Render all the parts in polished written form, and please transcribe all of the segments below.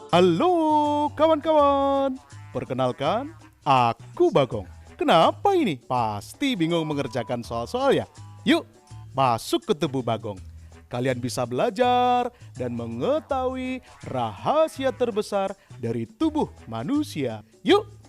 Halo kawan-kawan, perkenalkan aku Bagong. Kenapa ini? Pasti bingung mengerjakan soal-soal ya? Yuk masuk ke tubuh Bagong. Kalian bisa belajar dan mengetahui rahasia terbesar dari tubuh manusia. Yuk!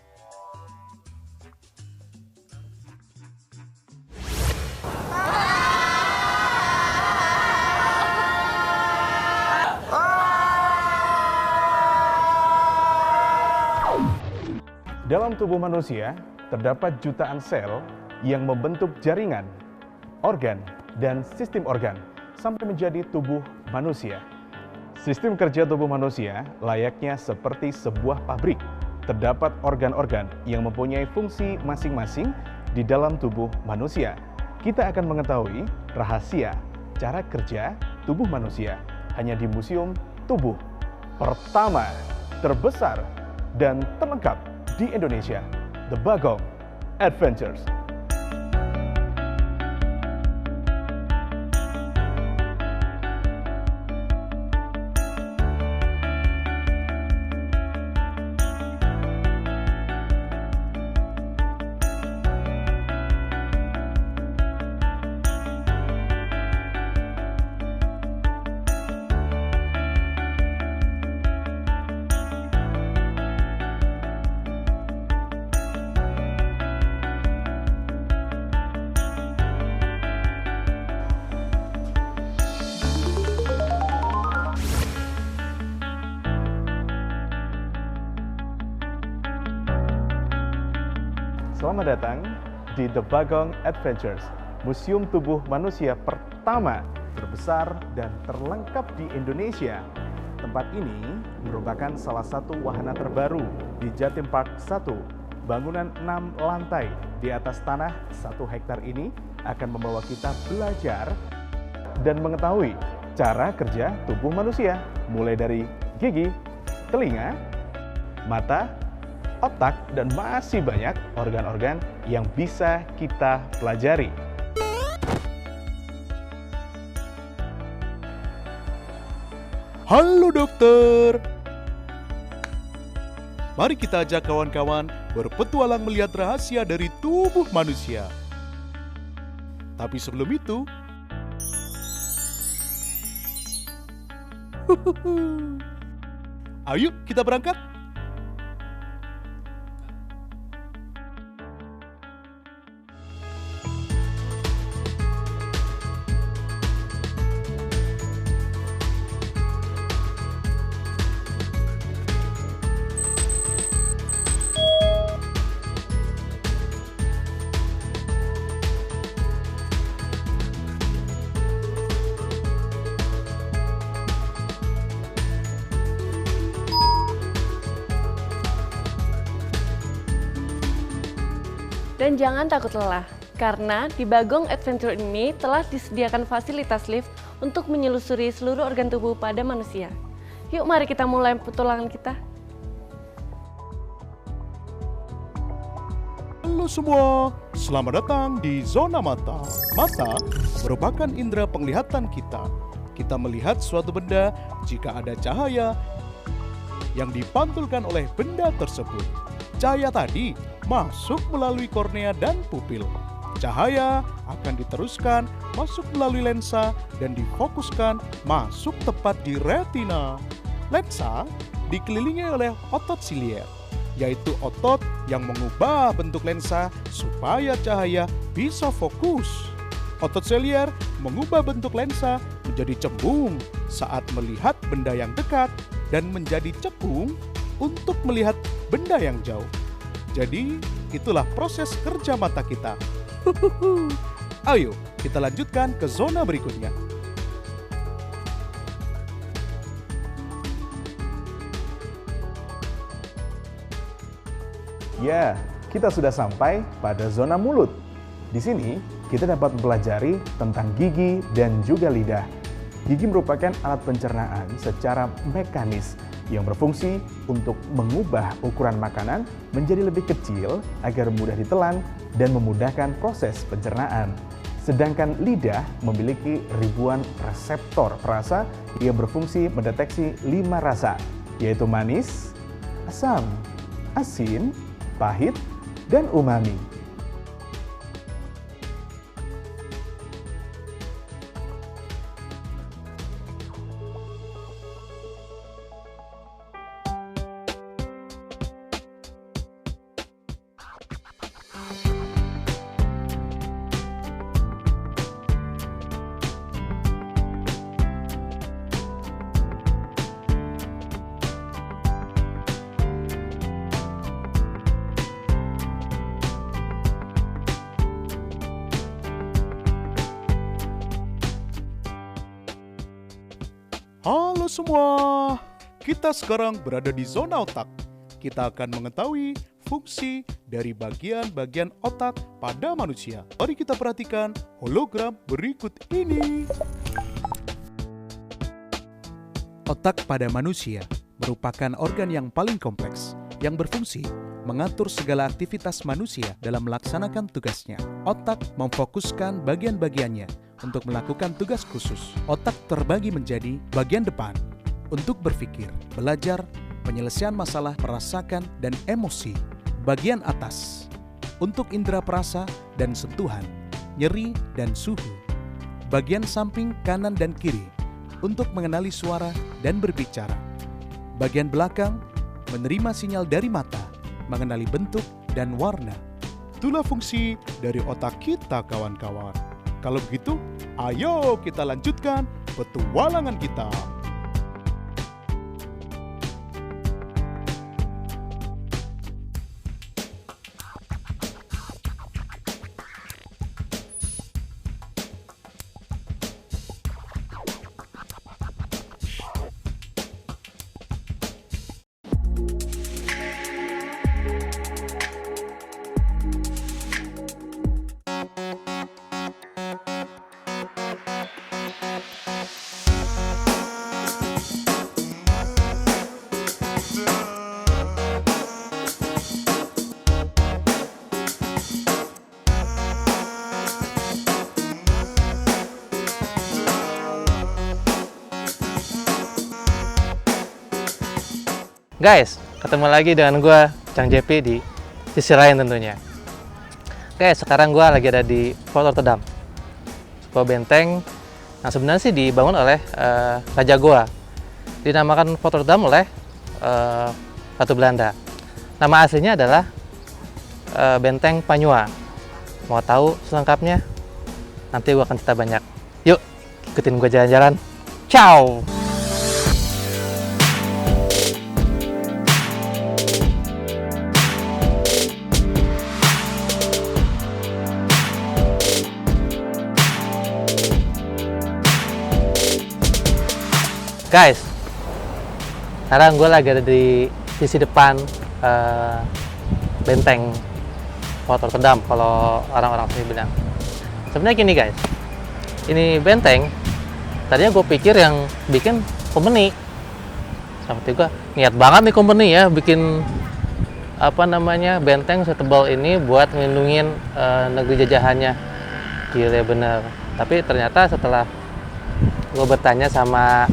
Dalam tubuh manusia, terdapat jutaan sel yang membentuk jaringan, organ, dan sistem organ sampai menjadi tubuh manusia. Sistem kerja tubuh manusia layaknya seperti sebuah pabrik. Terdapat organ-organ yang mempunyai fungsi masing-masing di dalam tubuh manusia. Kita akan mengetahui rahasia cara kerja tubuh manusia hanya di Museum Tubuh pertama, terbesar, dan terlengkap di Indonesia, The Bagong Adventures. Selamat datang di The Bagong Adventures, Museum Tubuh Manusia pertama, terbesar, dan terlengkap di Indonesia. Tempat ini merupakan salah satu wahana terbaru di Jatim Park 1. Bangunan 6 lantai di atas tanah 1 hektar ini akan membawa kita belajar dan mengetahui cara kerja tubuh manusia, mulai dari gigi, telinga, mata, otak, dan masih banyak organ-organ yang bisa kita pelajari. Halo dokter. Mari kita ajak kawan-kawan berpetualang melihat rahasia dari tubuh manusia. Tapi sebelum itu, ayo kita berangkat. Dan jangan takut lelah, karena di Bagong Adventure ini telah disediakan fasilitas lift untuk menyelusuri seluruh organ tubuh pada manusia. Yuk mari kita mulai petualangan kita. Halo semua, selamat datang di zona mata. Mata merupakan indera penglihatan kita. Kita melihat suatu benda jika ada cahaya yang dipantulkan oleh benda tersebut. Cahaya tadi masuk melalui kornea dan pupil. Cahaya akan diteruskan masuk melalui lensa dan difokuskan masuk tepat di retina. Lensa dikelilingi oleh otot silier, yaitu otot yang mengubah bentuk lensa supaya cahaya bisa fokus. Otot silier mengubah bentuk lensa menjadi cembung saat melihat benda yang dekat dan menjadi cekung untuk melihat benda yang jauh. Jadi, itulah proses kerja mata kita. Ayo, kita lanjutkan ke zona berikutnya. Ya, kita sudah sampai pada zona mulut. Di sini, kita dapat mempelajari tentang gigi dan juga lidah. Gigi merupakan alat pencernaan secara mekanis yang berfungsi untuk mengubah ukuran makanan menjadi lebih kecil agar mudah ditelan dan memudahkan proses pencernaan. Sedangkan lidah memiliki ribuan reseptor perasa yang berfungsi mendeteksi 5 rasa. yaitu manis, asam, asin, pahit, dan umami. Halo semua, kita sekarang berada di zona otak. Kita akan mengetahui fungsi dari bagian-bagian otak pada manusia. Mari kita perhatikan hologram berikut ini. Otak pada manusia merupakan organ yang paling kompleks yang berfungsi mengatur segala aktivitas manusia dalam melaksanakan tugasnya. Otak memfokuskan bagian-bagiannya untuk melakukan tugas khusus. Otak terbagi menjadi bagian depan untuk berpikir, belajar, penyelesaian masalah, merasakan, dan emosi. Bagian atas untuk indera perasa dan sentuhan, nyeri dan suhu. Bagian samping kanan dan kiri untuk mengenali suara dan berbicara. Bagian belakang menerima sinyal dari mata, mengenali bentuk dan warna. Itulah fungsi dari otak kita, kawan-kawan. Kalau begitu, ayo kita lanjutkan petualangan kita. Guys, ketemu lagi dengan gue, Cang JP, di sisi lain tentunya. Guys, sekarang gue lagi ada di Fort Rotterdam, sebuah benteng yang sebenarnya sih dibangun oleh Raja Goa. Dinamakan Fort Rotterdam oleh Ratu Belanda. Nama aslinya adalah Benteng Panyua. Mau tahu selengkapnya? Nanti gue akan cerita banyak. Yuk, ikutin gue jalan-jalan. Ciao! Guys, sekarang gue lagi ada di sisi depan benteng Fort Rotterdam kalau orang-orang sini bilang. Sebenarnya gini guys, ini benteng tadinya gue pikir yang bikin company. Seperti gue niat banget nih company ya bikin benteng setebal ini buat ngelindungin negeri jajahannya. Gila bener. Tapi ternyata setelah gue bertanya sama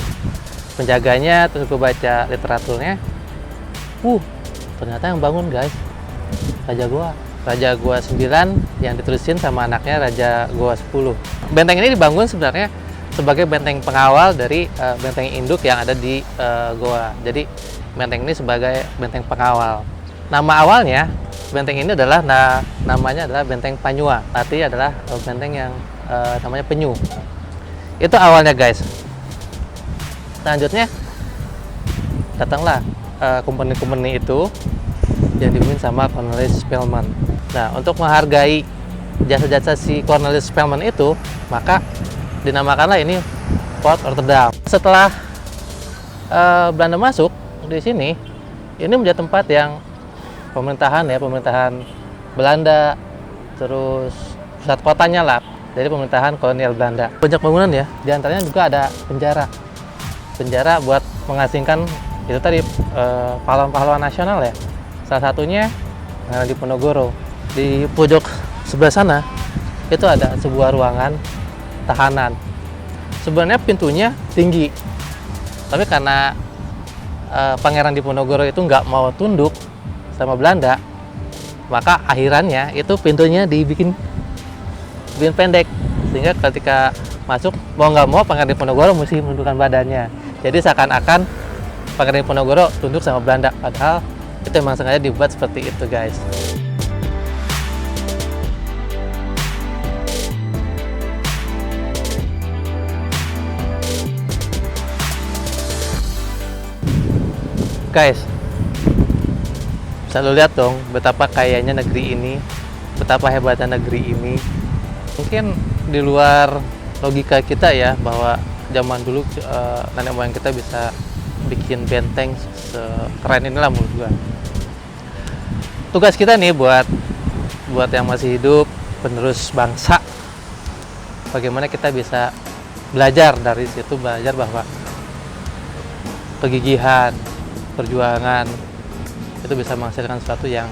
penjaganya, terus gue baca literaturnya, ternyata yang bangun guys Raja Goa 9 yang diterusin sama anaknya Raja Goa 10. Benteng ini dibangun sebenarnya sebagai benteng pengawal dari benteng induk yang ada di Goa. Jadi benteng ini sebagai benteng pengawal. Nama awalnya benteng ini adalah namanya adalah Benteng Panyua, artinya adalah benteng yang namanya penyu. Itu awalnya guys. Selanjutnya datanglah company itu yang dipimpin sama Cornelis Spelman. Nah, untuk menghargai jasa-jasa si Cornelis Spelman itu, maka dinamakanlah ini Fort Rotterdam. Setelah Belanda masuk di sini, ini menjadi tempat yang pemerintahan Belanda, terus pusat kotanya lah dari pemerintahan kolonial Belanda. Banyak bangunan ya, diantaranya juga ada penjara buat mengasingkan itu tadi pahlawan-pahlawan nasional ya. Salah satunya di Ponorogo. Di pojok sebelah sana itu ada sebuah ruangan tahanan. Sebenarnya pintunya tinggi, tapi karena Pangeran Diponegoro itu nggak mau tunduk sama Belanda, maka akhirannya itu pintunya dibikin pendek, sehingga ketika masuk mau nggak mau Pangeran Diponegoro mesti menundukkan badannya. Jadi seakan-akan Pangeran Diponegoro tunduk sama Belanda, padahal itu memang sengaja dibuat seperti itu, guys. Guys, bisa lo lihat dong betapa kayanya negeri ini, betapa hebatnya negeri ini. Mungkin di luar logika kita ya, bahwa zaman dulu nenek moyang kita bisa bikin benteng sekeren inilah menurut gua. Tugas kita nih buat yang masih hidup, penerus bangsa, bagaimana kita bisa belajar dari situ, belajar bahwa kegigihan, perjuangan itu bisa menghasilkan sesuatu yang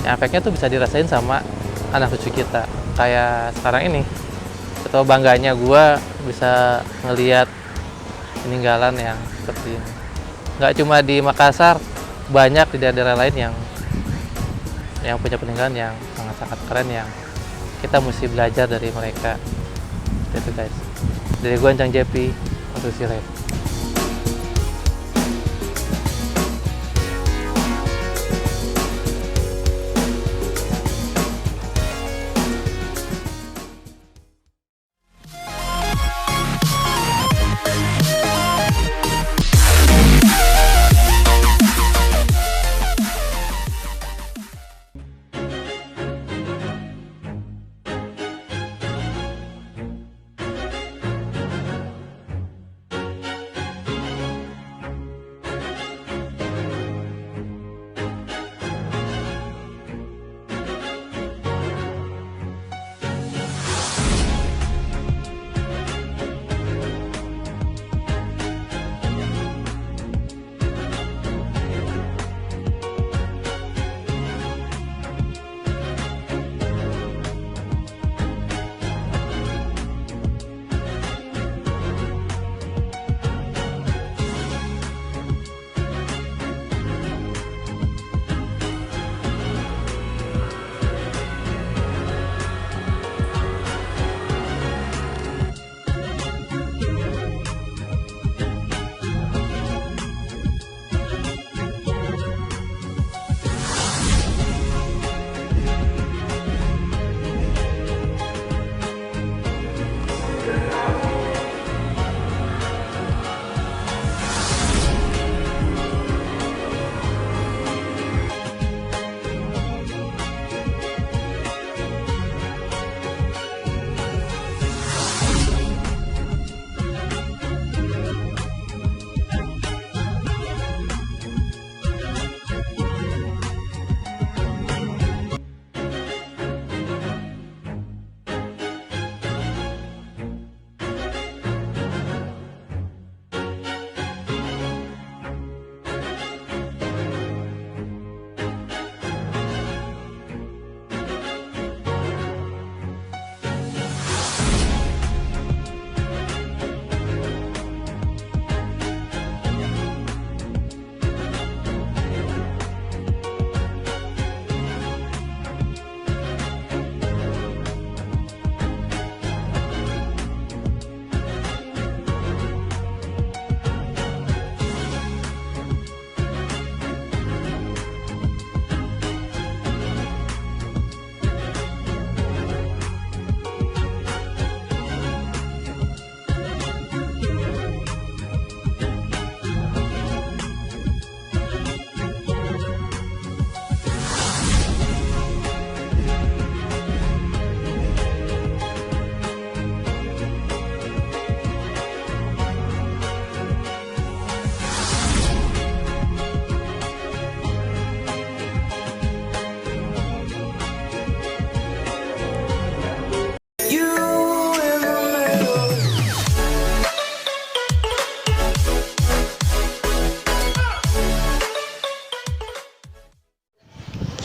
efeknya tuh bisa dirasain sama anak cucu kita. Kayak sekarang ini, atau bangganya gue bisa ngelihat peninggalan yang seperti ini. Nggak cuma di Makassar, banyak di daerah lain yang punya peninggalan yang sangat-sangat keren, yang kita mesti belajar dari mereka. Itu guys, dari gue Ancang JP untuk Sirep.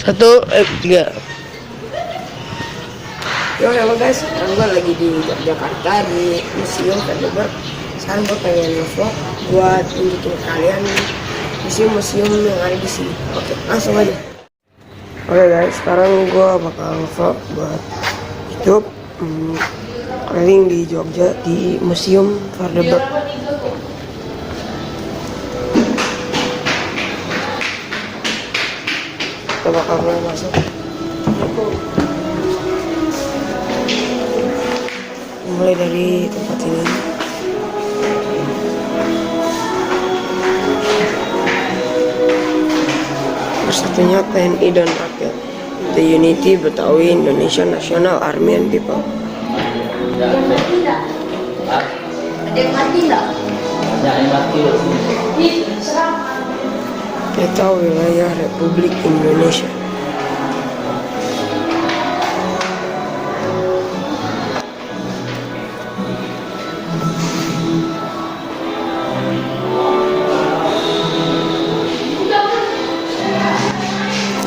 Satu, tiga. Yo, halo guys, sekarang gue lagi di Yogyakarta di Museum Vandenberg. Sekarang gue pengen vlog buat tunjukin kalian museum-museum yang ada di sini. Oke, langsung aja. Oke guys, sekarang gue bakal vlog buat YouTube keliling di Jogja di Museum Vardeberg. Kita bakal mulai masuk. Mulai dari tempat ini. Bersatunya TNI dan rakyat. The Unity Betawi Indonesia National Army and People. Peta wilayah Republik Indonesia.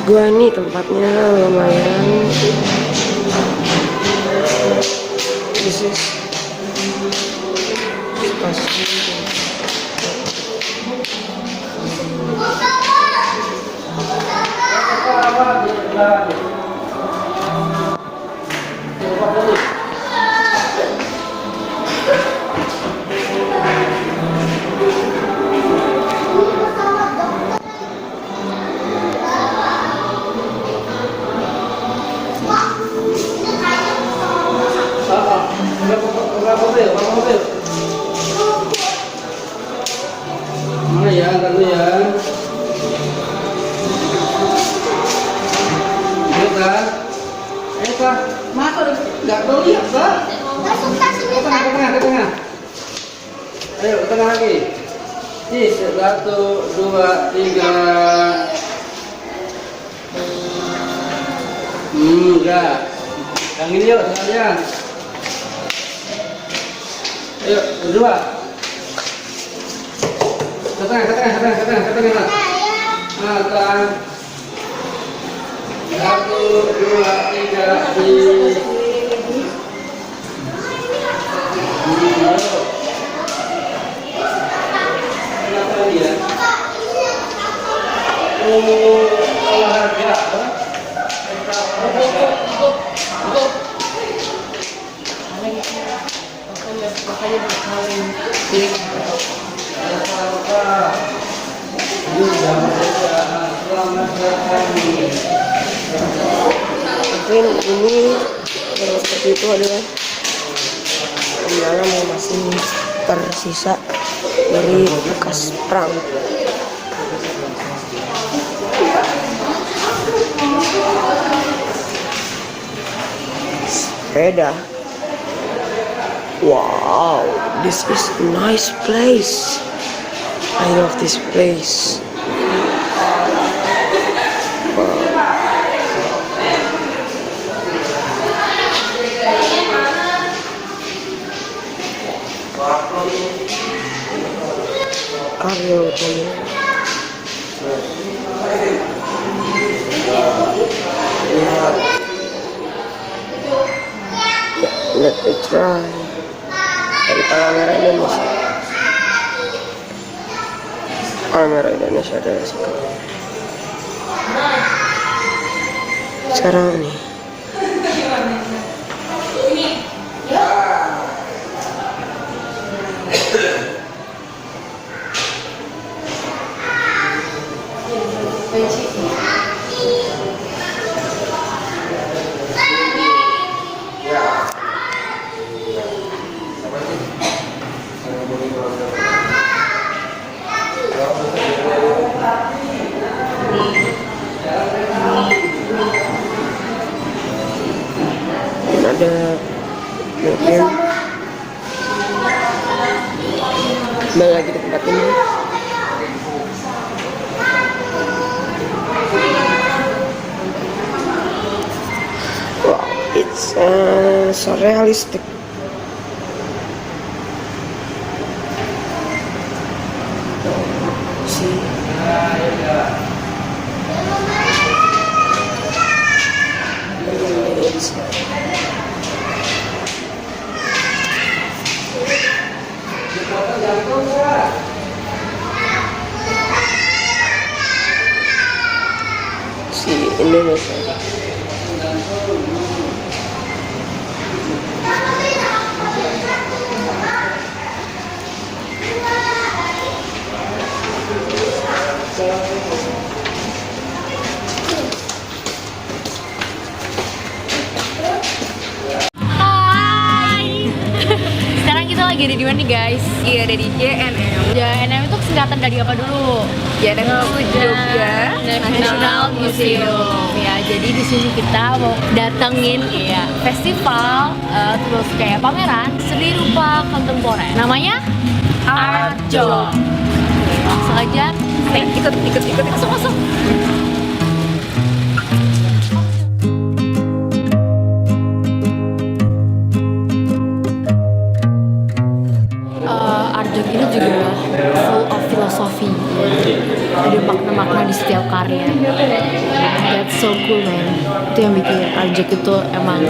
Gua nih tempatnya lumayan. This is stasiun. Mana ya, antar dulu ya. Kak, masa nggak tahu lihat, Kak? Ke tengah. Ayo, ke tengah lagi. Cis, 1, 2, 3. Enggak. Yang ini yuk, sekalian. Ayo, berdua. Ke tengah. Makan. 1, 2, 3, ayo. Kenapa lagi ya? Olahraga. Mungkin ini yang seperti itu adalah kendaraan yang masih tersisa dari bekas perang. Sepeda. Wow, this is a nice place. I love this place. Karyo utama. Let me try. Dari Palang Indonesia. Palang Indonesia ada sekarang nih. Ada museum. Kembali lagi di tempat ini. Wow, it's so realistic. See. versi Indonesia. Hai. Sekarang kita lagi ada di mana nih guys? Iya, ada di JNM. JNM itu singkatan dari apa dulu? JNM itu Jogja National Museum. Ya, jadi di sini kita mau datengin ya festival terus kayak pameran seni rupa kontemporer. Namanya Arjo. Langsung aja. Ikut masuk. Arjok ini juga full of filosofi. Ada makna-makna di setiap karya. That's so cool man. Itu yang bikin Arjok itu emang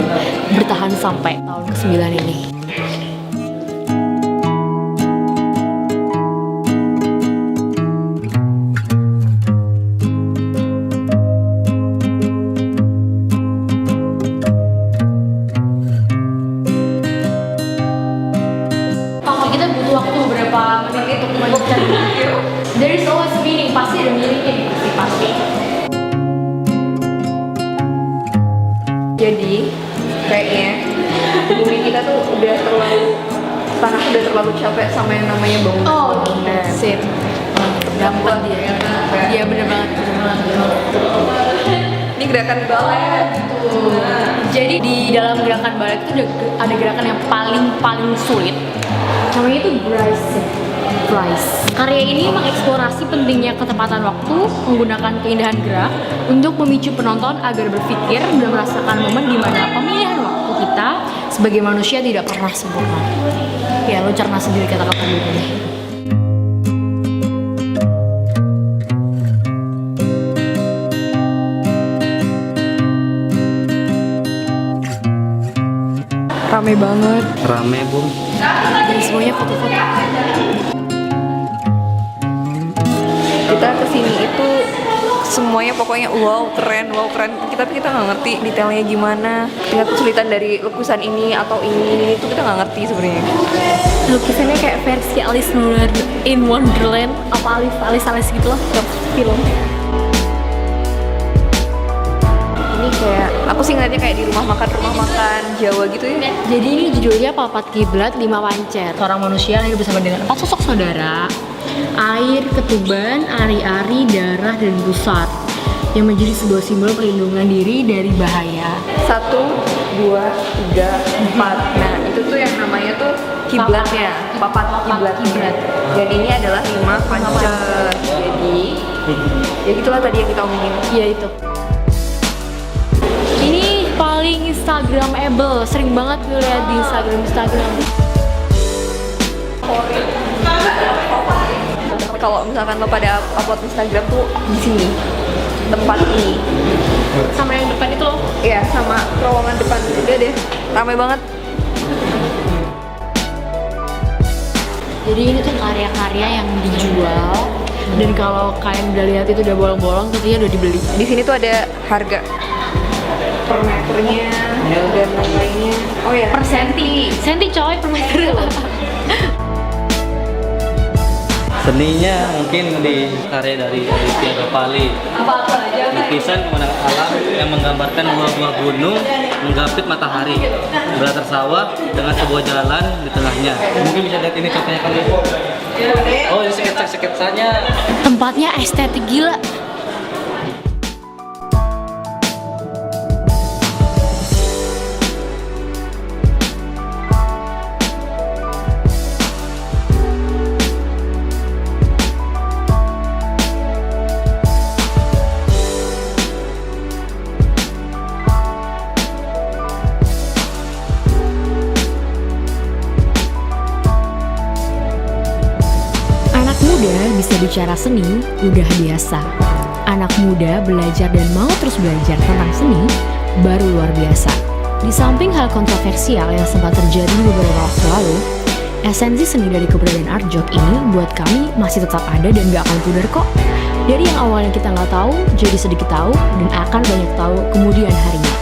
bertahan sampai tahun ke-9 ini. Kita butuh waktu berapa menit untuk melanjutkan video. There is always meaning, pasti ada meaningnya pasti. Jadi kayaknya bumi kita tuh udah terlalu, tanah udah terlalu capek sama yang namanya bangunan. Sip. Dapat dia. Dia bener banget. Ini gerakan balet. Jadi di dalam gerakan balet itu ada gerakan yang paling sulit. Namanya itu Bryce. Karya ini mengeksplorasi pentingnya ketepatan waktu, menggunakan keindahan gerak untuk memicu penonton agar berpikir dan merasakan momen di mana pemilihan waktu kita sebagai manusia tidak pernah sempurna. Ya, lo cerna sendiri kata-kata gue ini. Rame banget. Rame bun. Dan semuanya foto-foto. Kita kesini itu semuanya pokoknya wow keren. Tapi kita nggak ngerti detailnya gimana. Tingkat kesulitan dari lukisan ini atau ini itu kita nggak ngerti sebenarnya. Lukisannya kayak versi Alice in Wonderland, apa Alice gitu loh, film. Ini kayak aku sih ngeliatnya kayak di rumah makan Jawa gitu ya. Jadi ini judulnya Papat Kiblat 5 Pancer. Seorang manusia hidup bersama dengan 4 sosok saudara, air, ketuban, ari-ari, darah, dan pusat, yang menjadi sebuah simbol perlindungan diri dari bahaya. 1, 2, 3, 4. Nah itu tuh yang namanya tuh kiblatnya, papat kiblat. Dan ini adalah 5 pancer. Jadi ya gitulah tadi yang kita omongin. Iya itu. Ini paling Instagramable, sering banget gue lihat di Instagram. Kalau misalkan lo pada upload Instagram tuh di sini tempat ini. Sama yang depan itu loh. Iya, sama terowongan depan. Udah deh, ramai banget. Jadi ini tuh karya-karya yang dijual, dan kalau kalian udah lihat itu udah bolong-bolong, tentunya udah dibeli. Di sini tuh ada harga per meternya dan lain-lainnya. Oh ya, Per senti coy, per meter. Seninya mungkin di karya dari Aditya Gopali. Apa aja? Lukisan pemandangan alam yang menggambarkan buah-buah gunung menggapit matahari, belatar sawah dengan sebuah jalan di tengahnya. Mungkin bisa lihat ini contohnya kali. Oh, ini sketsanya. Tempatnya estetik gila. Bisa bicara seni udah biasa. Anak muda belajar dan mau terus belajar tentang seni baru luar biasa. Di samping hal kontroversial yang sempat terjadi beberapa waktu lalu, esensi seni dari keberadaan Arjok ini buat kami masih tetap ada dan gak akan pudar kok. Dari yang awalnya kita nggak tahu, jadi sedikit tahu, dan akan banyak tahu kemudian harinya.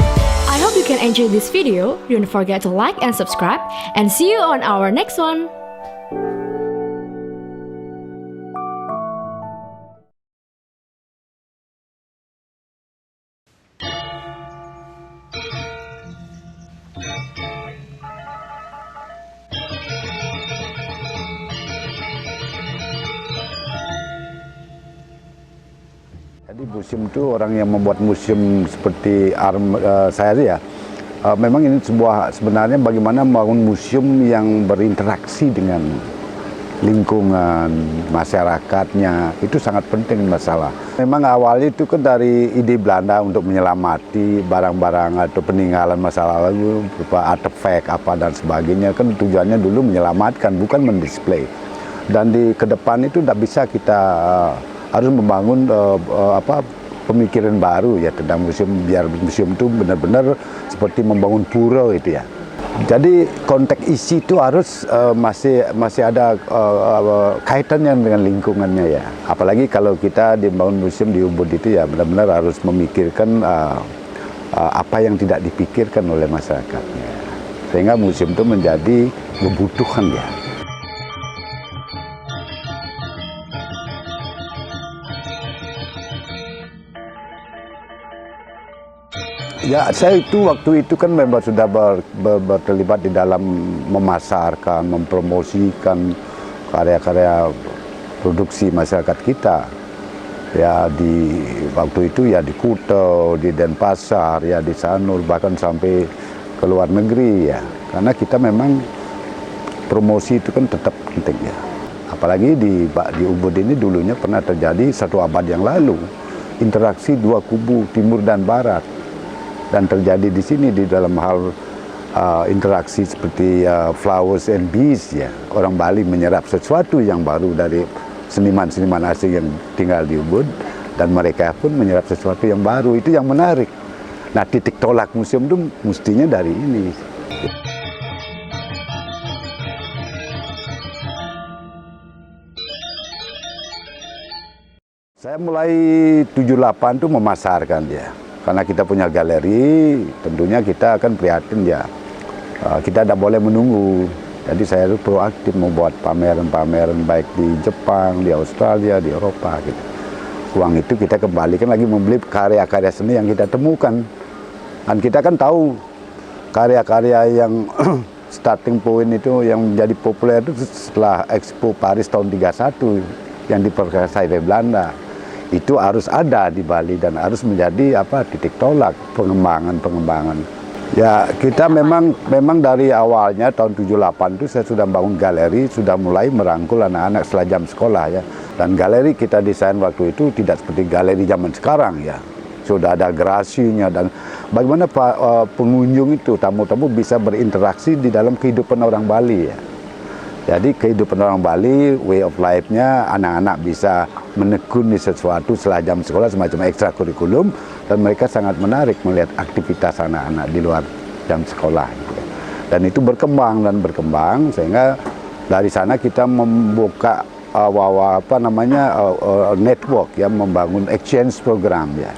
I hope you can enjoy this video. Don't forget to like and subscribe, and see you on our next one. Jadi museum itu orang yang membuat museum seperti saya ya, memang ini sebenarnya bagaimana membangun museum yang berinteraksi dengan lingkungan, masyarakatnya, itu sangat penting masalah. Memang awalnya itu kan dari ide Belanda untuk menyelamati barang-barang atau peninggalan masa lalu, berupa artefak apa dan sebagainya, kan tujuannya dulu menyelamatkan, bukan mendisplay. Dan ke depan itu tidak bisa kita harus membangun pemikiran baru ya tentang museum, biar museum itu benar-benar seperti membangun pura itu ya. Jadi konteks isi itu harus masih ada kaitannya dengan lingkungannya ya. Apalagi kalau kita membangun museum di Ubud itu ya benar-benar harus memikirkan apa yang tidak dipikirkan oleh masyarakatnya. Sehingga museum itu menjadi kebutuhan ya. Ya, saya itu waktu itu kan memang sudah terlibat di dalam memasarkan, mempromosikan karya-karya produksi masyarakat kita. Ya di waktu itu ya di Kuta, di Denpasar, ya di Sanur, bahkan sampai ke luar negeri ya. Karena kita memang promosi itu kan tetap penting ya. Apalagi di Ubud ini dulunya pernah terjadi 1 abad yang lalu interaksi dua kubu timur dan barat. Dan terjadi di sini di dalam hal interaksi seperti flowers and bees ya. Orang Bali menyerap sesuatu yang baru dari seniman-seniman asing yang tinggal di Ubud, dan mereka pun menyerap sesuatu yang baru. Itu yang menarik. Nah, titik tolak museum itu mestinya dari ini. Saya mulai 78 tuh memasarkan dia. Karena kita punya galeri, tentunya kita akan prihatin ya. Kita tidak boleh menunggu. Jadi saya itu proaktif membuat pameran-pameran baik di Jepang, di Australia, di Eropa gitu. Uang itu kita kembalikan lagi membeli karya-karya seni yang kita temukan. Dan kita kan tahu karya-karya yang starting point itu yang menjadi populer itu setelah Expo Paris tahun 31 yang diperkuasai oleh Belanda. Itu harus ada di Bali dan harus menjadi titik tolak pengembangan. Ya, kita memang dari awalnya tahun 78 itu saya sudah bangun galeri, sudah mulai merangkul anak-anak setelah jam sekolah ya. Dan galeri kita desain waktu itu tidak seperti galeri zaman sekarang ya. Sudah ada gerasinya dan bagaimana pengunjung itu, tamu-tamu bisa berinteraksi di dalam kehidupan orang Bali ya. Jadi kehidupan orang Bali, way of life-nya, anak-anak bisa menekuni sesuatu setelah jam sekolah, semacam ekstrakurikulum, dan mereka sangat menarik melihat aktivitas anak-anak di luar jam sekolah. Dan itu berkembang, sehingga dari sana kita membuka network ya, membangun exchange program ya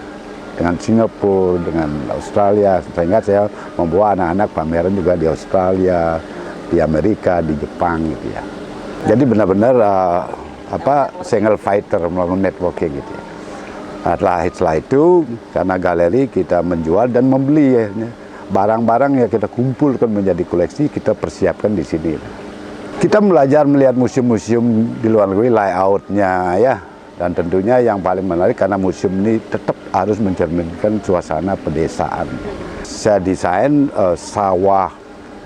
dengan Singapura, dengan Australia, sehingga saya membawa anak-anak pameran juga di Australia, di Amerika, di Jepang gitu ya. Jadi benar-benar single fighter melakukan networking gitu ya. Setelah itu karena galeri kita menjual dan membeli ya, barang-barang yang kita kumpulkan menjadi koleksi kita persiapkan di sini. Kita belajar melihat museum-museum di luar negeri, layoutnya ya, dan tentunya yang paling menarik karena museum ini tetap harus mencerminkan suasana pedesaan. Saya desain sawah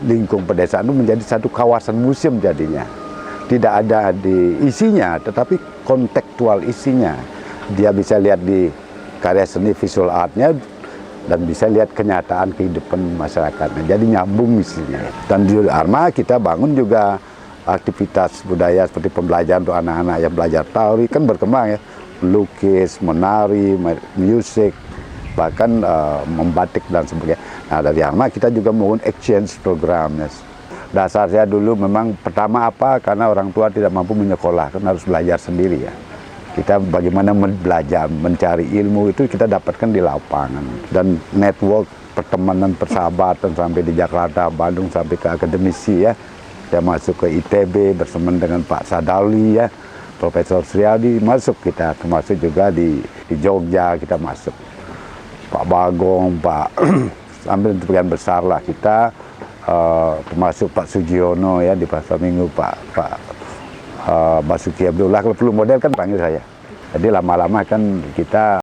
lingkung pedesaan itu menjadi satu kawasan museum jadinya. Tidak ada di isinya, tetapi kontekstual isinya. Dia bisa lihat di karya seni visual artnya dan bisa lihat kenyataan kehidupan masyarakatnya. Jadi nyambung isinya. Dan di Arma kita bangun juga aktivitas budaya seperti pembelajaran untuk anak-anak yang belajar tari, kan berkembang ya. Melukis, menari, musik, bahkan membatik dan sebagainya. Nah, dari Arma kita juga membangun exchange program. Dasar saya dulu memang pertama karena orang tua tidak mampu menyekolahkan, harus belajar sendiri ya. Kita bagaimana belajar, mencari ilmu itu kita dapatkan di lapangan. Dan network pertemanan, persahabatan sampai di Jakarta, Bandung, sampai ke akademisi ya. Saya masuk ke ITB bersama dengan Pak Sadali ya, Profesor Sriadi masuk kita, termasuk juga di Jogja kita masuk. Pak Bagong, Pak sambil sebagian besar lah kita, termasuk Pak Sugiono ya di Pasar Minggu, Pak Basuki Abdullah, kalau perlu model kan panggil saya. Jadi lama-lama kan kita